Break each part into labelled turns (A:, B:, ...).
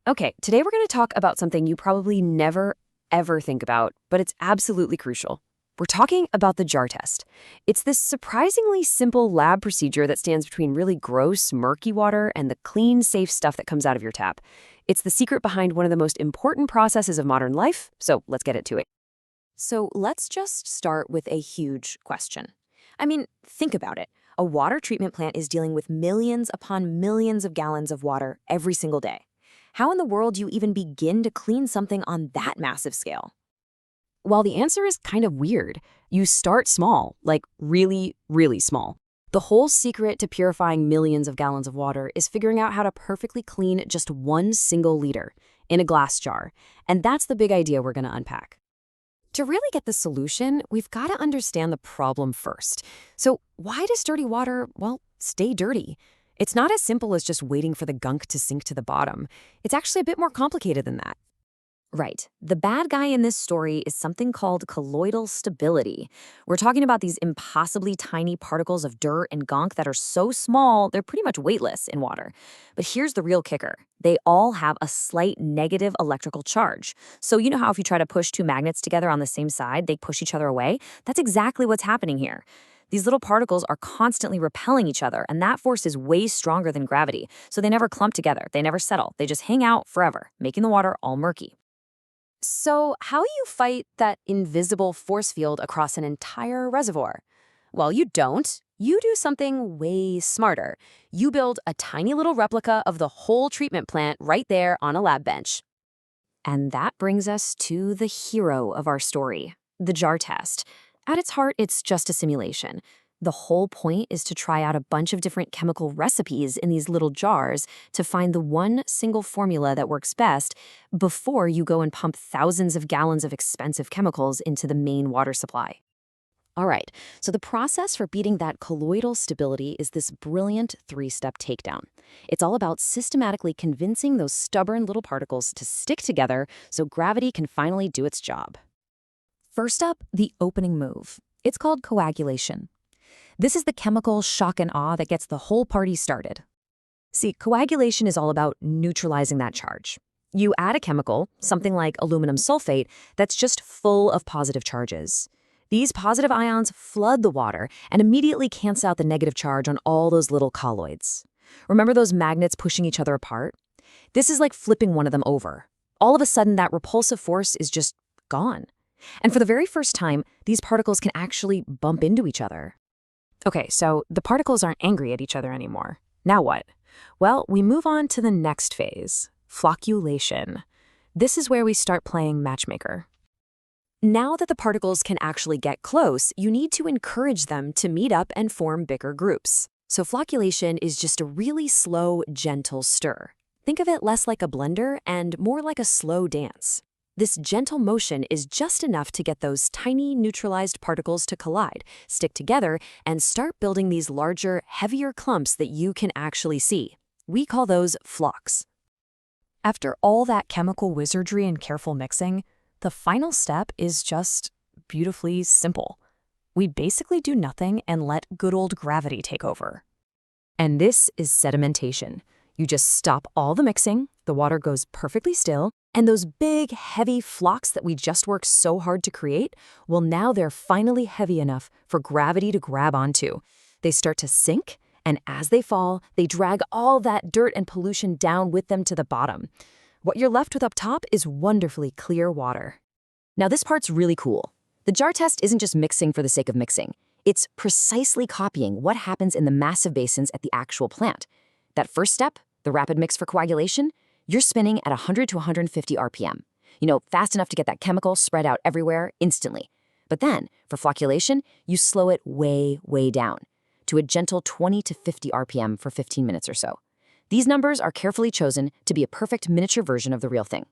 A: Okay, today we're going to talk about something you probably never, ever think about, but it's absolutely crucial. We're talking about the jar test. It's this surprisingly simple lab procedure that stands between really gross, murky water and the clean, safe stuff that comes out of your tap. It's the secret behind one of the most important processes of modern life, so let's get into it.
B: So let's just start with a huge question. I mean, think about it. A water treatment plant is dealing with millions upon millions of gallons of water every single day. How in the world do you even begin to clean something on that massive scale?
A: Well, the answer is kind of weird. You start small, like really, really small. The whole secret to purifying millions of gallons of water is figuring out how to perfectly clean just one single liter in a glass jar. And that's the big idea we're going to unpack. To really get the solution, we've got to understand the problem first. So why does dirty water, well, stay dirty? It's not as simple as just waiting for the gunk to sink to the bottom. It's actually a bit more complicated than that.
B: Right. The bad guy in this story is something called colloidal stability. We're talking about these impossibly tiny particles of dirt and gunk that are so small, they're pretty much weightless in water. But here's the real kicker. They all have a slight negative electrical charge. So you know how if you try to push two magnets together on the same side, they push each other away? That's exactly what's happening here. These little particles are constantly repelling each other, and that force is way stronger than gravity. So they never clump together, they never settle, they just hang out forever, making the water all murky.
A: So how do you fight that invisible force field across an entire reservoir? Well, you don't. You do something way smarter. You build a tiny little replica of the whole treatment plant right there on a lab bench. And that brings us to the hero of our story, the jar test. At its heart, it's just a simulation. The whole point is to try out a bunch of different chemical recipes in these little jars to find the one single formula that works best before you go and pump thousands of gallons of expensive chemicals into the main water supply. All right, so the process for beating that colloidal stability is this brilliant three-step takedown. It's all about systematically convincing those stubborn little particles to stick together so gravity can finally do its job.
B: First up, the opening move. It's called coagulation. This is the chemical shock and awe that gets the whole party started. See, coagulation is all about neutralizing that charge. You add a chemical, something like aluminum sulfate, that's just full of positive charges. These positive ions flood the water and immediately cancel out the negative charge on all those little colloids. Remember those magnets pushing each other apart? This is like flipping one of them over. All of a sudden, that repulsive force is just gone. And for the very first time, these particles can actually bump into each other.
A: Okay, so the particles aren't angry at each other anymore. Now what? Well, we move on to the next phase, flocculation. This is where we start playing matchmaker. Now that the particles can actually get close, you need to encourage them to meet up and form bigger groups. So flocculation is just a really slow, gentle stir. Think of it less like a blender and more like a slow dance. This gentle motion is just enough to get those tiny neutralized particles to collide, stick together, and start building these larger, heavier clumps that you can actually see. We call those flocs.
B: After all that chemical wizardry and careful mixing, the final step is just beautifully simple. We basically do nothing and let good old gravity take over.
A: And this is sedimentation. You just stop all the mixing, the water goes perfectly still, and those big, heavy flocs that we just worked so hard to create, well, now they're finally heavy enough for gravity to grab onto. They start to sink, and as they fall, they drag all that dirt and pollution down with them to the bottom. What you're left with up top is wonderfully clear water. Now, this part's really cool. The jar test isn't just mixing for the sake of mixing. It's precisely copying what happens in the massive basins at the actual plant. That first step, the rapid mix for coagulation, you're spinning at 100 to 150 RPM. You know, fast enough to get that chemical spread out everywhere instantly. But then, for flocculation, you slow it way, way down to a gentle 20 to 50 RPM for 15 minutes or so. These numbers are carefully chosen to be a perfect miniature version of the real thing.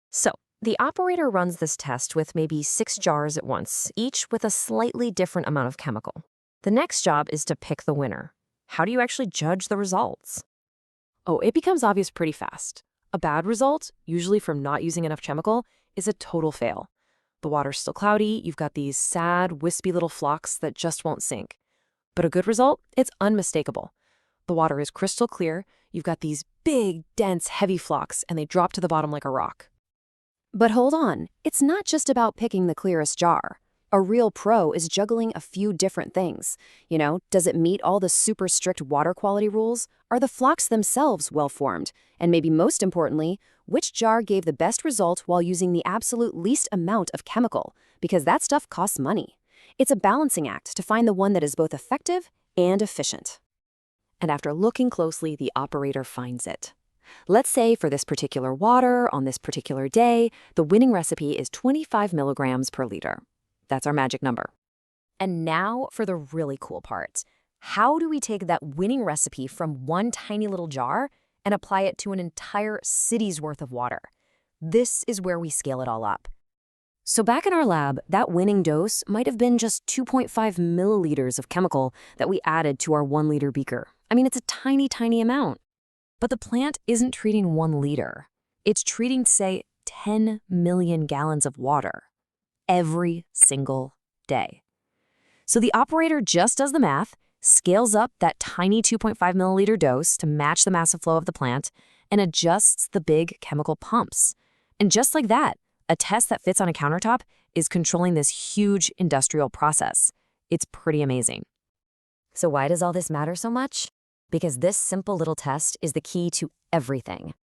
A: So, the operator runs this test with maybe 6 jars at once, each with a slightly different amount of chemical. The next job is to pick the winner. How do you actually judge the results? Oh, it becomes obvious pretty fast. A bad result, usually from not using enough chemical, is a total fail. The water's still cloudy, you've got these sad, wispy little flocs that just won't sink. But a good result, it's unmistakable. The water is crystal clear. You've got these big, dense, heavy flocks, and they drop to the bottom like a rock.
B: But hold on, it's not just about picking the clearest jar. A real pro is juggling a few different things. Does it meet all the super strict water quality rules? Are the flocks themselves well-formed? And maybe most importantly, which jar gave the best result while using the absolute least amount of chemical? Because that stuff costs money. It's a balancing act to find the one that is both effective and efficient.
A: And after looking closely, the operator finds it. Let's say for this particular water, on this particular day, the winning recipe is 25 milligrams per liter. That's our magic number.
B: And now for the really cool part. How do we take that winning recipe from one tiny little jar and apply it to an entire city's worth of water? This is where we scale it all up. So back in our lab, that winning dose might have been just 2.5 milliliters of chemical that we added to our 1 liter beaker. I mean, it's a tiny, tiny amount. But the plant isn't treating 1 liter. It's treating, say, 10 million gallons of water every single day. So the operator just does the math, scales up that tiny 2.5 milliliter dose to match the massive flow of the plant, and adjusts the big chemical pumps. And just like that, a test that fits on a countertop is controlling this huge industrial process. It's pretty amazing. So why does all this matter so much? Because this simple little test is the key to everything.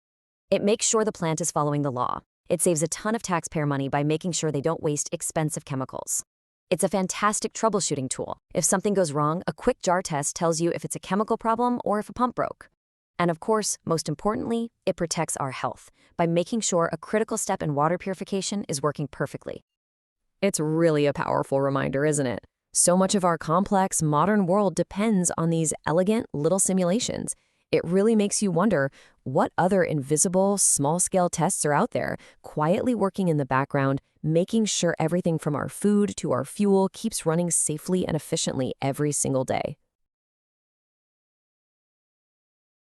B: It makes sure the plant is following the law. It saves a ton of taxpayer money by making sure they don't waste expensive chemicals. It's a fantastic troubleshooting tool. If something goes wrong, a quick jar test tells you if it's a chemical problem or if a pump broke. And of course, most importantly, it protects our health by making sure a critical step in water purification is working perfectly.
A: It's really a powerful reminder, isn't it? So much of our complex, modern world depends on these elegant little simulations. It really makes you wonder what other invisible, small-scale tests are out there, quietly working in the background, making sure everything from our food to our fuel keeps running safely and efficiently every single day.